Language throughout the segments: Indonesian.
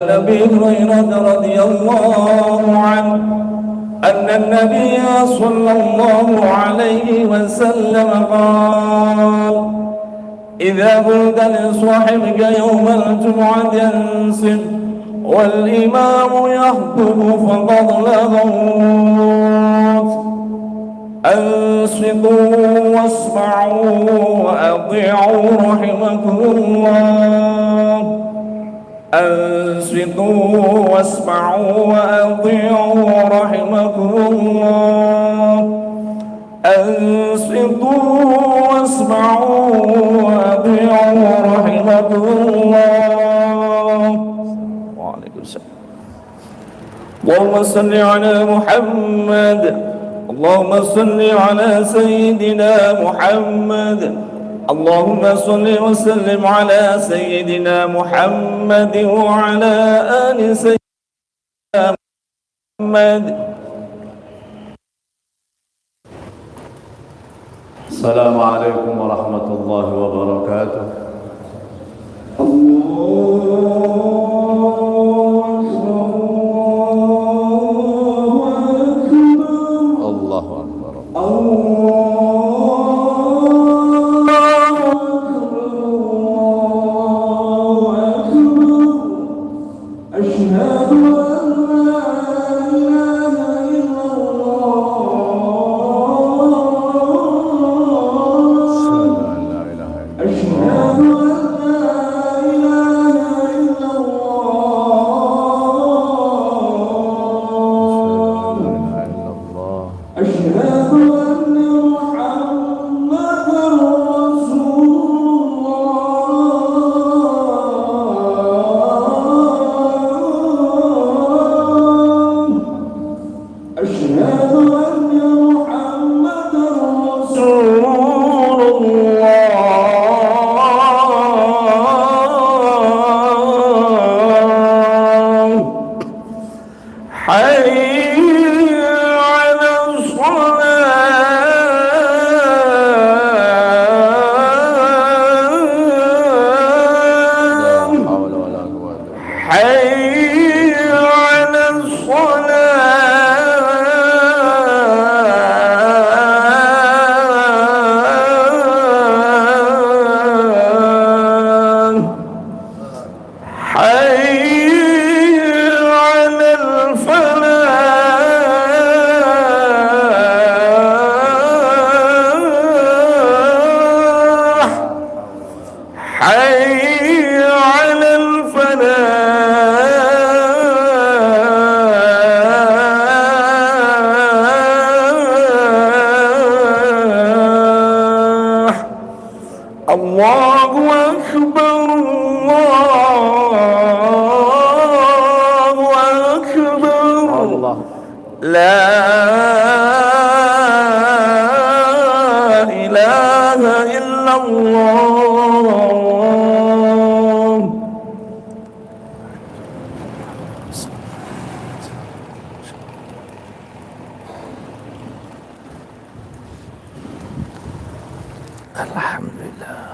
أبي هريرة رضي الله عنه أن النبي صلى الله عليه وسلم قال: إذا قلت لصاحبك يوم الجمعة أنصت والإمام يخطب فقد لغوت. أنصتوا واسمعوا وأطيعوا رحمكم الله. أنصتوا واسمعوا وأطيعوا رحمكم الله. أنصتوا واسمعوا وأطيعوا رحمكم الله. وعليكم السلام. اللهم صل على محمد. اللهم صل على سيدنا محمد. اللهم صل وسلم على سيدنا محمد وعلى آل سيدنا محمد. السلام عليكم ورحمة الله وبركاته. الله أكبر.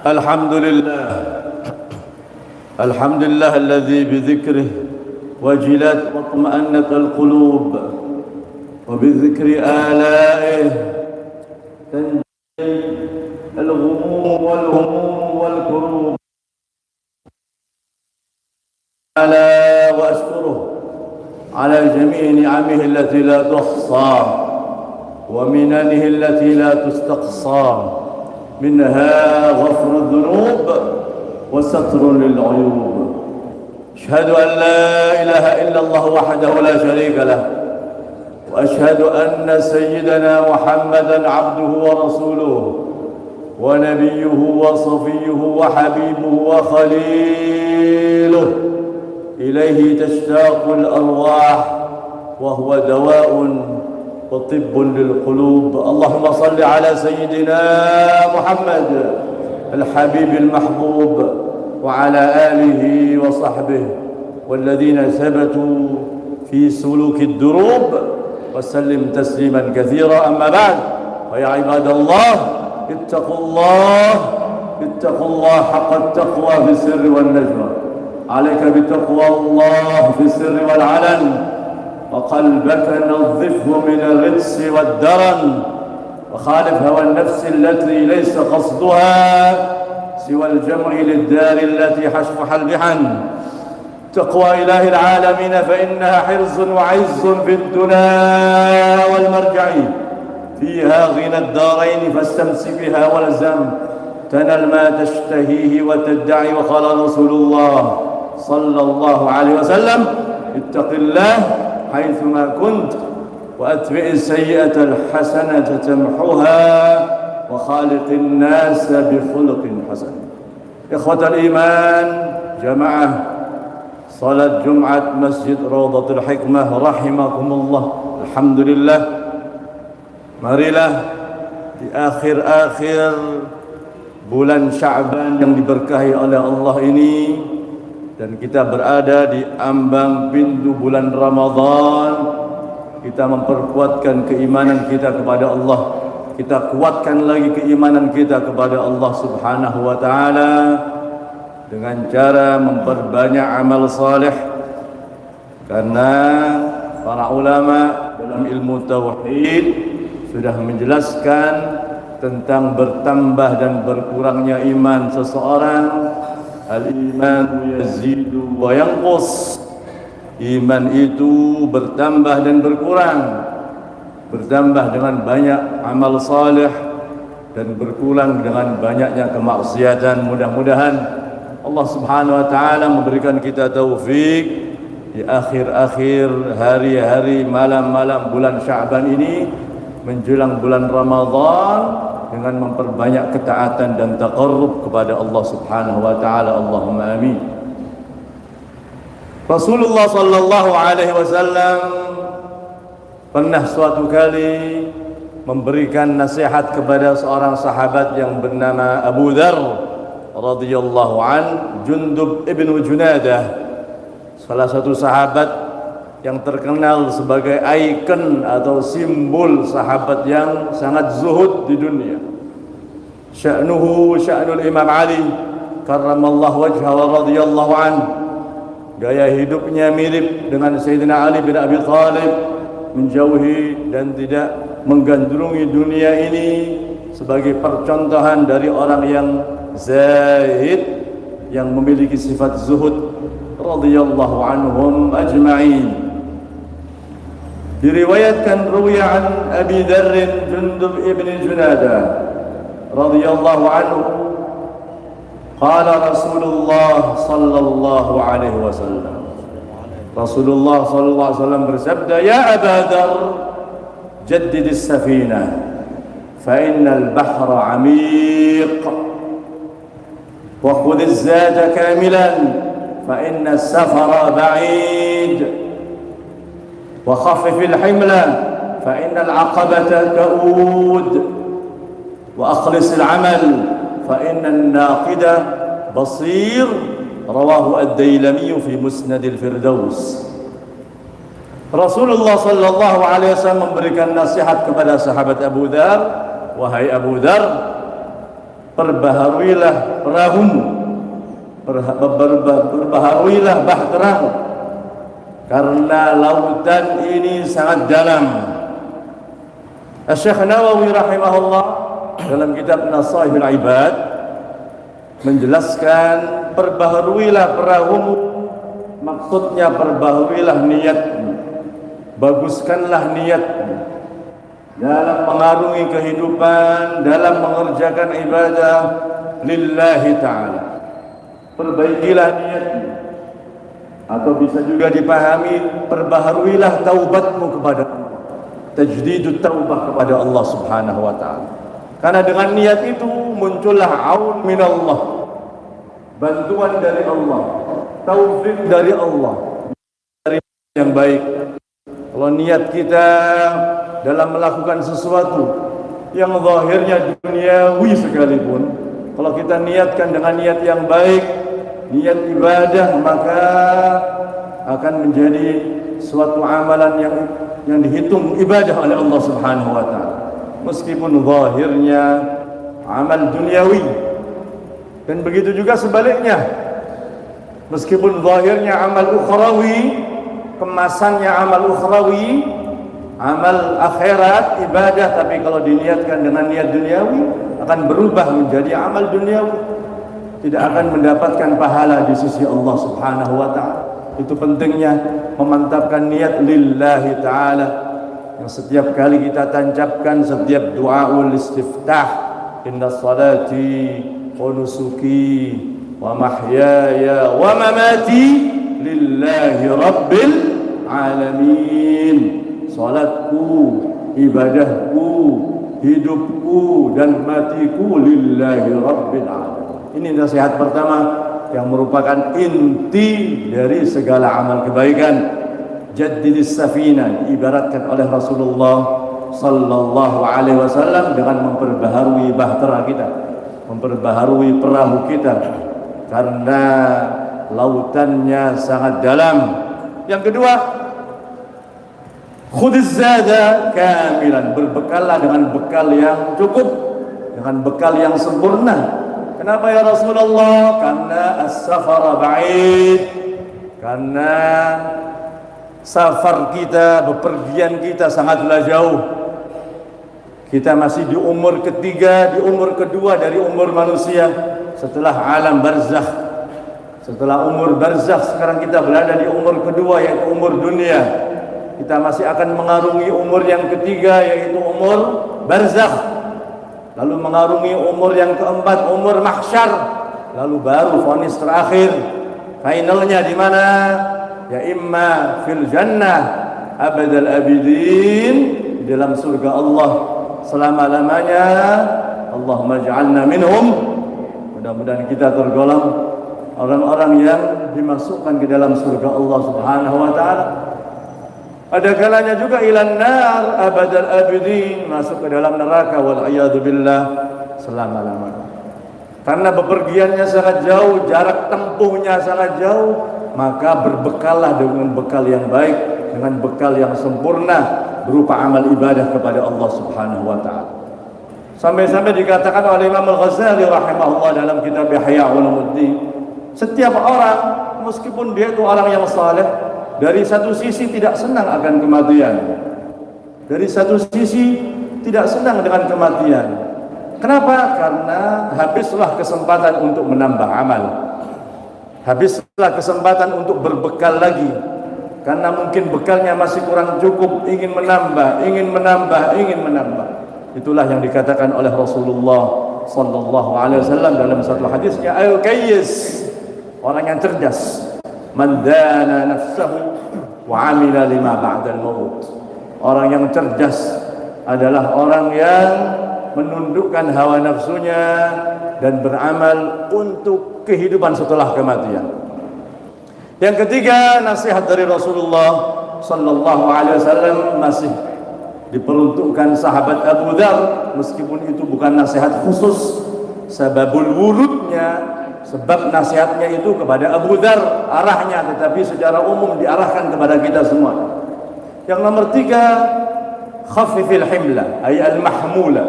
الحمد لله. الحمد لله الذي بذكره وجلت واطمأنت القلوب، وبذكر آلائه تنجي الغموم والهموم والكروب. ألا وأشكره على جميع نعمه التي لا تحصى ومننه التي لا تستقصى، منها غفر الذنوب وستر للعيوب. أشهد أن لا إله إلا الله وحده لا شريك له، وأشهد أن سيدنا محمدًا عبده ورسوله ونبيه وصفيه وحبيبه وخليله، إليه تشتاق الأرواح وهو دواء وطب للقلوب. اللهم صل على سيدنا محمد الحبيب المحبوب وعلى آله وصحبه والذين ثبتوا في سلوك الدروب، وسلم تسليما كثيرا. أما بعد، فيا عباد الله، اتقوا الله حق التقوى في السر والنجوى، عليك بتقوى الله في السر والعلن، وقلبك نظفه من الرجس والدرن، وخالف هوى النفس التي ليس قصدها سوى الجمع للدار التي حشفها البحن. تقوى إله العالمين فإنها حرز وعز في الدنيا والمرجع، فيها غنى الدارين فاستمسك بها والزم، تنل ما تشتهيه وتدعي. وقال رسول الله صلى الله عليه وسلم: اتق الله حيثما كنت وأتبع السيئة الحسنة تمحها وخالق الناس بخلق حسن. إخوة الإيمان، جماعة صلاة جمعة Masjid Rawdatul Hikmah rahimakumullah. Alhamdulillah, marilah di akhir-akhir bulan Sya'ban yang diberkahi oleh Allah ini, dan kita berada di ambang pintu bulan Ramadan, kita memperkuatkan keimanan kita kepada Allah. Kita kuatkan lagi keimanan kita kepada Allah Subhanahu wa ta'ala dengan cara memperbanyak amal saleh. Karena para ulama dalam ilmu tauhid sudah menjelaskan tentang bertambah dan berkurangnya iman seseorang. Al-iman yazidu wa yanqus. Iman itu bertambah dan berkurang. Bertambah dengan banyak amal saleh dan berkurang dengan banyaknya kemaksiatan. Mudah-mudahan Allah Subhanahu wa ta'ala memberikan kita taufik di akhir-akhir hari-hari, malam-malam bulan Sya'ban ini menjelang bulan Ramadan dengan memperbanyak ketaatan dan taqarrub kepada Allah Subhanahu wa ta'ala. Allahumma amin. Rasulullah sallallahu alaihi wasallam pernah suatu kali memberikan nasihat kepada seorang sahabat yang bernama Abu Dzar radhiyallahu an, Jundub ibnu Junadah, salah satu sahabat yang terkenal sebagai ikon atau simbol sahabat yang sangat zuhud di dunia. Sya'nuhu sya'nul Imam Ali karramallahu wajhahu wa radhiyallahu an. Gaya hidupnya mirip dengan Sayyidina Ali bin Abi Thalib, menjauhi dan tidak menggandrungi dunia ini sebagai percontohan dari orang yang zahid, yang memiliki sifat zuhud, radhiyallahu anhum ajma'in. Diriwayatkan ruwiya an Abi Dzar Jundub ibn Junadah radhiyallahu anhu, qala Rasulullah sallallahu alaihi wasallam, Rasulullah sallallahu alaihi wasallam bersabda: ya Aba Dzar, jaddid as-safinah fa innal bahra 'amiq wa khudh az-zada kamilan fa inna as-safara ba'id wa khaffif al-himla fa innal 'aqabata ka'ud wa akhlis al-'amal fa inna an-naqida basir. Rawahu ad-Dailami fi Musnad al-Firdaus. Rasulullah sallallahu alaihi wasallam memberikan nasihat kepada sahabat Abu Dzar, wahai Abu Dzar, perbaharuilah perahumu, perbaharuilah bahteramu, karena lautan ini sangat dalam. Syekh Nawawi rahimahullah dalam kitab Nasaihul Ibad menjelaskan perbaharuilah perahumu, maksudnya perbaharuilah niatmu, baguskanlah niatmu dalam mengarungi kehidupan, dalam mengerjakan ibadah lillahi ta'ala. Perbaikilah niatmu, atau bisa juga dipahami perbaharuilah taubatmu kepada Allah, tajdidut taubah kepada Allah Subhanahu wa ta'ala. Karena dengan niat itu muncullah aun minallah, bantuan dari Allah, taufik dari Allah, dari yang baik. Kalau niat kita dalam melakukan sesuatu yang zahirnya duniawi sekalipun, kalau kita niatkan dengan niat yang baik, niat ibadah, maka akan menjadi suatu amalan yang dihitung ibadah oleh Allah Subhanahu wa ta'ala, meskipun zahirnya amal duniawi. Dan begitu juga sebaliknya, Meskipun zahirnya amal ukhrawi, kemasannya amal ukhrawi, amal akhirat, ibadah, tapi kalau diniatkan dengan niat duniawi akan berubah menjadi amal duniawi, tidak akan mendapatkan pahala di sisi Allah Subhanahu wa taala. Itu pentingnya memantapkan niat lillahi taala yang setiap kali kita tancapkan setiap doaul istiftah, inna salati wa nusuki wa mahyaya wa mamati lillahi rabbil alamin. Salatku, ibadahku, hidupku dan matiku lillahi rabbil alamin. Ini nasihat pertama yang merupakan inti dari segala amal kebaikan. Jaddidis safina diibaratkan oleh Rasulullah sallallahu alaihi wasallam dengan memperbaharui bahtera kita, memperbaharui perahu kita karena lautannya sangat dalam. Yang kedua, khudiz zada kamilan, berbekallah dengan bekal yang cukup, dengan bekal yang sempurna. Kenapa ya Rasulullah? Karena as-safara ba'id, karena safar kita, bepergian kita sangatlah jauh. Kita masih di umur ketiga, di umur kedua dari umur manusia setelah alam barzakh. Setelah umur barzakh, sekarang kita berada di umur kedua, yaitu umur dunia. Kita masih akan mengarungi umur yang ketiga, yaitu umur barzakh. Lalu mengarungi umur yang keempat, umur mahsyar. Lalu baru vonis terakhir. Finalnya di mana? Ya imma fil jannah abadal abidin, di dalam surga Allah selama-lamanya. Allahumma ja'alna minhum. Mudah-mudahan kita tergolong orang-orang yang dimasukkan ke dalam surga Allah Subhanahu wa taala. Ada kalanya juga ilan nar abadal abidin, masuk ke dalam neraka wal a'yadu billah selama-lamanya. Karena bepergiannya sangat jauh, jarak tempuhnya sangat jauh, maka berbekallah dengan bekal yang baik, dengan bekal yang sempurna berupa amal ibadah kepada Allah Subhanahu wa taala. Sampai-sampai dikatakan oleh Imam Al-Ghazali rahimahullah dalam kitab Ihya Ulumuddin, setiap orang meskipun dia itu orang yang saleh, dari satu sisi tidak senang akan kematian, dari satu sisi tidak senang dengan kematian. Kenapa? Karena habislah kesempatan untuk menambah amal, habislah kesempatan untuk berbekal lagi, karena mungkin bekalnya masih kurang cukup, ingin menambah, ingin menambah, ingin menambah. Itulah yang dikatakan oleh Rasulullah sallallahu alaihi wasallam dalam satu hadisnya, al-kayyis, orang yang cerdas, man dana nafsahu wa amila lima ba'dal maut. Orang yang cerdas adalah orang yang menundukkan hawa nafsunya dan beramal untuk kehidupan setelah kematian. Yang ketiga, nasihat dari Rasulullah sallallahu alaihi wasallam masih diperuntukkan sahabat Abu Dzar, meskipun itu bukan nasihat khusus, sababul wurudnya, sebab nasihatnya itu kepada Abu Dzar arahnya, tetapi secara umum diarahkan kepada kita semua. Yang nomor tiga, khaffifil himla ay al-mahmula,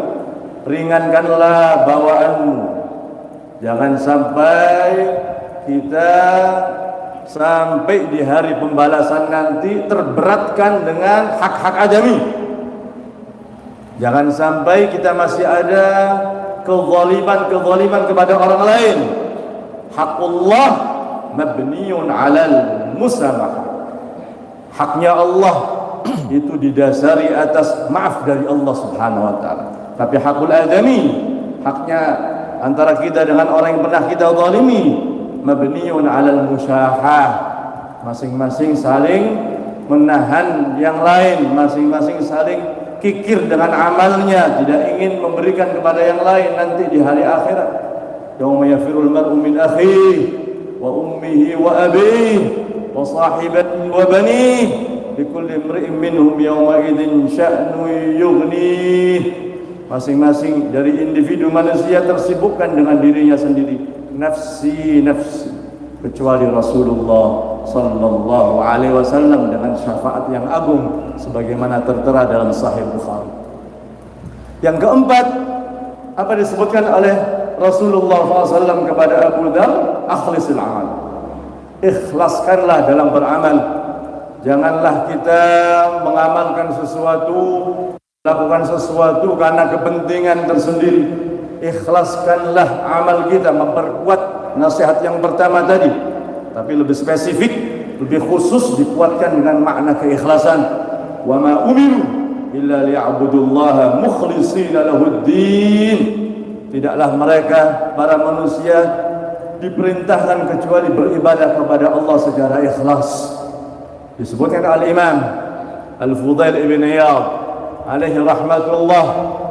ringankanlah bawaanmu. Jangan sampai kita sampai di hari pembalasan nanti terberatkan dengan hak-hak adami. Jangan sampai kita masih ada kezaliman kepada orang lain. Haqqullah mabniun 'alal musamah. Haknya Allah itu didasari atas maaf dari Allah Subhanahu wa taala. Tapi hakul adami, haknya antara kita dengan orang yang pernah kita zalimi, mabniun 'alal musyahah. Masing-masing saling menahan yang lain, masing-masing saling kikir dengan amalnya, tidak ingin memberikan kepada yang lain nanti di hari akhirat. Yauma yafirul mar'u min akhihi wa ummihi wa abihi wa sahibatihi wa banihi likulli imri'in minhum yawma idzin sya'nu yughnih. Masing-masing dari individu manusia tersibukkan dengan dirinya sendiri, nafsi nafsi, kecuali Rasulullah sallallahu alaihi wasallam dengan syafaat yang agung sebagaimana tertera dalam Sahih Bukhari. Yang keempat, apa disebutkan oleh Rasulullah SAW kepada Abu Dzar? Akhlisil amal. Ikhlaskanlah dalam beramal. Janganlah kita mengamalkan sesuatu, melakukan sesuatu karena kepentingan tersendiri. Ikhlaskanlah amal kita, memperkuat nasihat yang pertama tadi, tapi lebih spesifik, lebih khusus dikuatkan dengan makna keikhlasan. Wa ma umiru illa liya'budullaha mukhlishina lahuddin. Tidaklah mereka para manusia diperintahkan kecuali beribadah kepada Allah secara ikhlas. Disebutkan Al-Imam Al-Fudail ibn Iyad alaihi rahmatullah,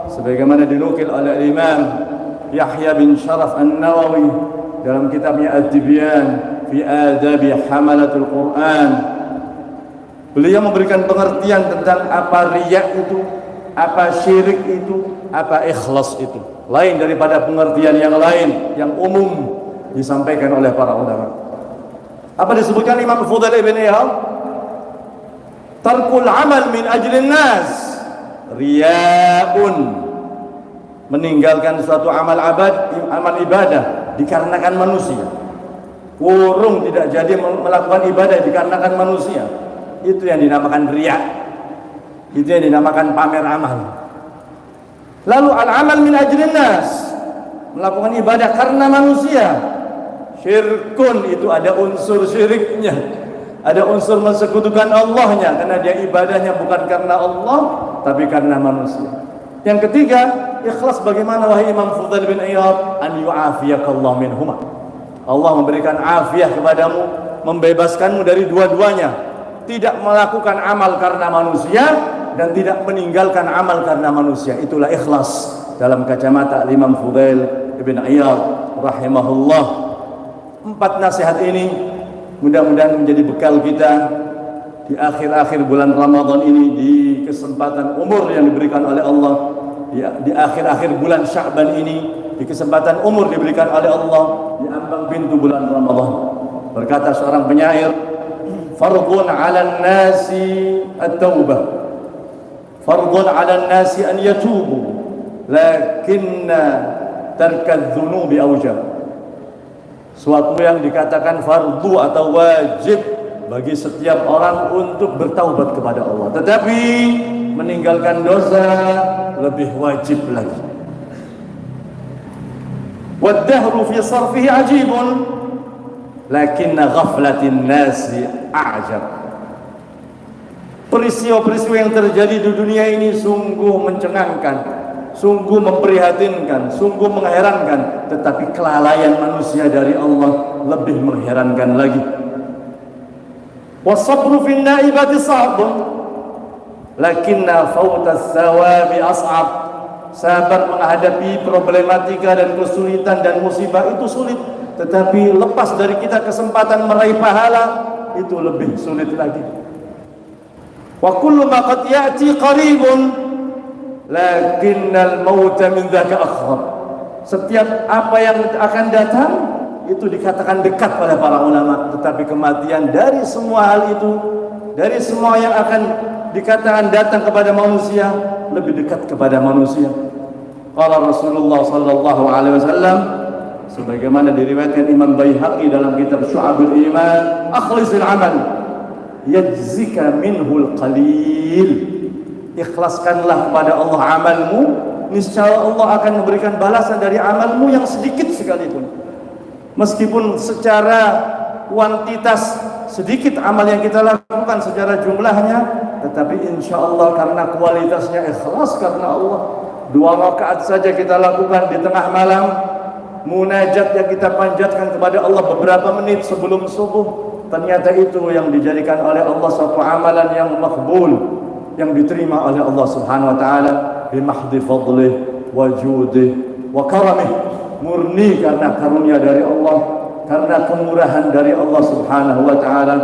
sebagaimana dinukil oleh Imam Yahya bin Sharaf An-Nawawi dalam kitabnya Ad-Tibyan fi Adabi Hamalatul Quran. Beliau memberikan pengertian tentang apa riya itu, apa syirik itu, apa ikhlas itu, lain daripada pengertian yang lain yang umum disampaikan oleh para ulama. Apa disebutkan Imam Al-Fudail ibn Iyad? Tarkul amal min ajlin nas riyaun, meninggalkan suatu amal ibadah dikarenakan manusia. Kurung tidak jadi melakukan ibadah dikarenakan manusia. Itu yang dinamakan riya. Itu yang dinamakan pamer amal. Lalu al-amal min ajlin nas, melakukan ibadah karena manusia. Syirkun, itu ada unsur syiriknya. Ada unsur mensekutukan Allahnya, karena dia ibadahnya bukan karena Allah tapi karena manusia. Yang ketiga, ikhlas bagaimana wahai Imam Fudail bin Iyad? An yu'afiyakallah minhuma. Allah memberikan afiah kepadamu, membebaskanmu dari dua-duanya. Tidak melakukan amal karena manusia dan tidak meninggalkan amal karena manusia. Itulah ikhlas dalam kacamata Imam Fudail bin Iyad rahimahullah. 4 nasihat ini mudah-mudahan menjadi bekal kita di akhir-akhir bulan Ramadan ini, di kesempatan umur yang diberikan oleh Allah, di akhir-akhir bulan Sya'ban ini, di kesempatan umur diberikan oleh Allah di ambang pintu bulan Ramadan. Berkata seorang penyair, fardun 'alan nasi at-taubah, fardun 'alan nasi an yatubu, lakinna tarkadz dzunubi awjab. Suatu yang dikatakan fardu atau wajib bagi setiap orang untuk bertaubat kepada Allah, tetapi meninggalkan dosa lebih wajib lagi. Wad-dahru fi sarfihi ajibun, lakinna ghaflatin nasi a'jab. Peristiwa-peristiwa yang terjadi di dunia ini sungguh mencengangkan, sungguh memprihatinkan, sungguh mengherankan, tetapi kelalaian manusia dari Allah lebih mengherankan lagi. Wasabru fin naibati sa'bun, lakinna fautas thawabi as'ab. Sabar menghadapi problematika dan kesulitan dan musibah itu sulit, tetapi lepas dari kita kesempatan meraih pahala itu lebih sulit lagi. Wa kullu ma qad ya'ti qaribun, lakinnal mauta min dzaka aqrab. Setiap apa yang akan datang itu dikatakan dekat oleh para ulama, tetapi kematian dari semua hal itu, dari semua yang akan dikatakan datang kepada manusia, lebih dekat kepada manusia. Qala Rasulullah sallallahu alaihi wasallam, sebagaimana diriwayatkan Imam Baihaqi dalam kitab Syu'abul Iman, akhlisil amal yajzika minhul qalil. Ikhlaskanlah kepada Allah amalmu, niscaya Allah akan memberikan balasan dari amalmu yang sedikit sekalipun. Meskipun secara kuantitas sedikit amal yang kita lakukan secara jumlahnya, tetapi insya Allah karena kualitasnya ikhlas karena Allah. 2 rakaat saja kita lakukan di tengah malam, munajat yang kita panjatkan kepada Allah beberapa menit sebelum subuh, ternyata itu yang dijadikan oleh Allah suatu amalan yang makbul, yang diterima oleh Allah Subhanahu wa taala bimahdi fadlih wa judih wa karamih, murni karena karunia dari Allah, karena kemurahan dari Allah Subhanahu wa taala.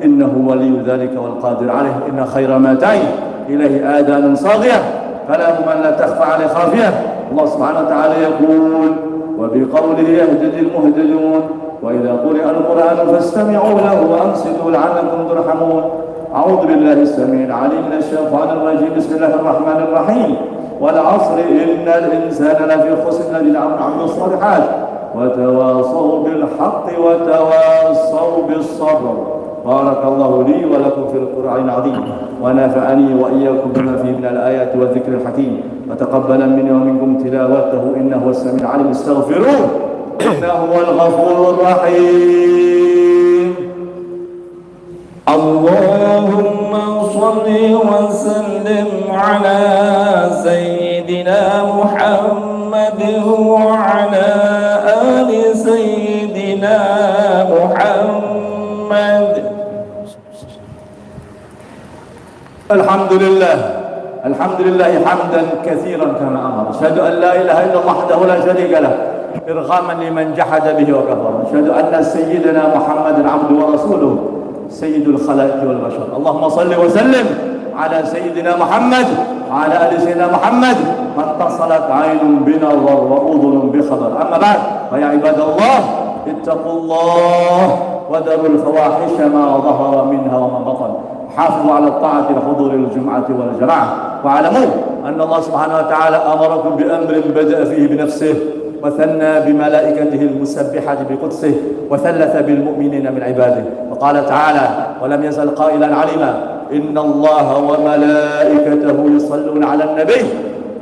Innahu waliyyu dzalika wal qadir alaih. Inna khaira ma ta'i ilaihi adanun saghiyah kalamu man la takhfa 'alaihi khafiyah. Allah Subhanahu wa taala yaqul wa biqawlihi yahdil muhtadun wa idza quri'a al-Qur'anu fastami'u lahu wa ansitu la'allakum turhamun. أعوذ بالله السميع العليم من الشيطان الرجيم. بسم الله الرحمن الرحيم. والعصر إن الإنسان لفي خسر الذين آمنوا وعملوا الصالحات وتواصوا بالحق وتواصوا بالصبر. بارك الله لي ولكم في القرآن العظيم، ونفعني وإياكم بما فيه من الآيات والذكر الحكيم، وتقبلا مني ومنكم تلاوته إنه هو السميع العليم. استغفروه إنه هو الغفور الرحيم. اللهم صل وسلم على سيدنا محمد وعلى آل سيدنا محمد. الحمد لله حمدا كثيرا كما أمر. أشهد أن لا إله إلا الله وحده لا شريك له إرغاما لمن جحد به وكفر. أشهد أن سيدنا محمد عبده ورسوله سيد الخلائق والبشر. اللهم صل وسلم على سيدنا محمد وعلى آل سيدنا محمد، من اتصلت عين بنظر وأذن بخبر. أما بعد، فيا عباد الله اتقوا الله وذروا الفواحش ما ظهر منها وما بطن، حافظوا على الطاعة وحضور الجمعة والجماعة، واعلموا أن الله سبحانه وتعالى أمركم بأمر بدأ فيه بنفسه، وثنى بملائكته المسبحة بقدسه، وثلث بالمؤمنين من عباده، وقال تعالى: ولم يزل قائلا عليما: إن الله وملائكته يصلون على النبي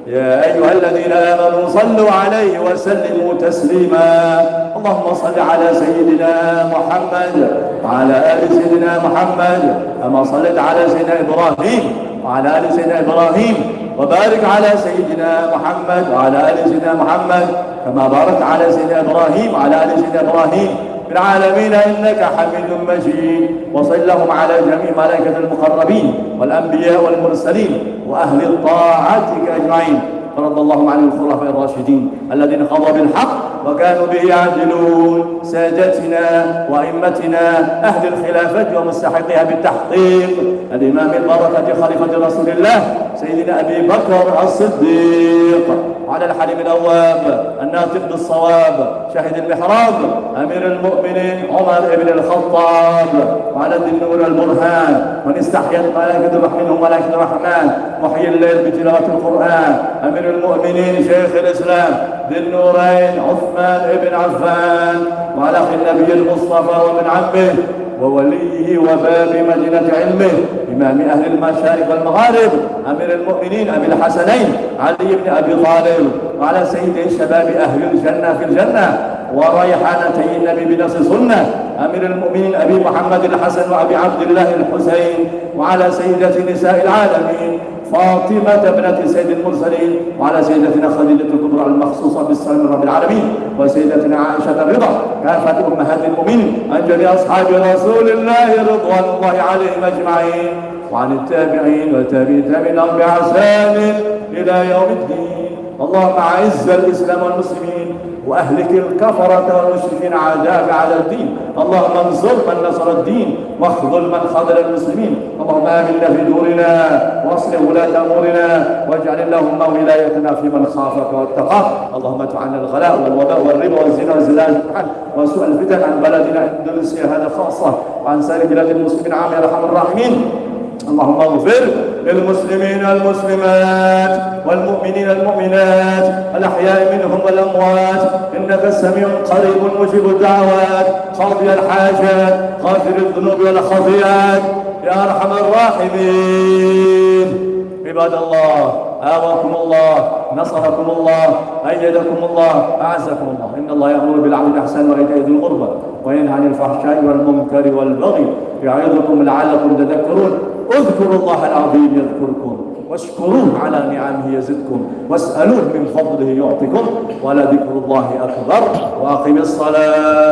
يا أيها الذين آمنوا صلوا عليه وسلموا تسليما. اللهم صل على سيدنا محمد وعلى آل سيدنا محمد كما صليت على سيدنا إبراهيم وعلى آل سيدنا إبراهيم، وبارك على سيدنا محمد وعلى آل سيدنا محمد كما باركت على سيدنا إبراهيم وعلى آل سيدنا إبراهيم في العالمين إنك حميد مجيد. وصل اللهم على جميع ملائكة المقربين والأنبياء والمرسلين وأهل طاعتك أجمعين. رضي الله عن الخلفاء الراشدين الذين قضوا بالحق وكانوا به يعدلون، سادتنا وأئمتنا أهل الخلافة ومستحقها بالتحقيق، الإمام البركة خليفة رسول الله سيدنا أبي بكر الصديق، وعلى الحليم الأواب الناطق بالصواب شاهد المحراب أمير المؤمنين عمر بن الخطاب، وعلى ذي النور البرهان من استحيت ملائكة منهم ملائكة الرحمن محيي الليل بتلاوة القرآن أمير المؤمنين شيخ الإسلام ذي النورين عثمان بن عفان، وعلى أخي النبي المصطفى ومن عمه ووليه وباب مدينة علمه إمام أهل المشارق والمغارب أمير المؤمنين أبي الحسنين علي بن أبي طالب، وعلى سيد شباب أهل الجنة في الجنة وريحانتي النبي بنص سنة أمير المؤمنين أبي محمد الحسن وأبي عبد الله الحسين، وعلى سيدة نساء العالمين فاطمة ابنة سيد المرسلين، وعلى سيدتنا خديجة الكبرى المخصوصة بالسلام رب العالمين، وسيدتنا عائشة الرضا كافة أمهات المؤمنين عن جميع أصحاب رسول الله رضوان الله عليهم أجمعين، وعن التابعين وتابعين لهم بإحسان إلى يوم الدين. اللهم أعز الإسلام والمسلمين وأهلك الكفرة والمشركين أعداءك على الدين. اللهم انصر من نصر الدين واخذل من خذل المسلمين. اللهم آمنا في دورنا واصلح ولاة أمورنا واجعل اللهم ولايتنا في من خافك واتقاك. اللهم ادفع عنا الغلاء والوباء والربا والزنا والزلازل وسوء الفتن عن بلدنا اندونيسيا هذا خاصة وعن سائر بلاد المسلمين عام يا ارحم الراحمين. اللهم اغفر للمسلمين والمسلمات والمؤمنين المؤمنات الأحياء منهم والأموات إنك سميع قريب مجيب الدعوات قاضي الحاجات غافر الذنوب والخطيئات يا أرحم الراحمين. عباد الله آواكم الله نصركم الله أيدكم الله أعزكم الله. إن الله يأمر بالعدل والإحسان وإيتاء ذي القربى وينهى عن الفحشاء والمنكر والبغي يعظكم لعلكم تذكرون. اذكروا الله العظيم يذكركم واشكروه على نعمه يزدكم واسألوه من فضله يعطكم ولذكر الله أكبر. وأقم الصلاة.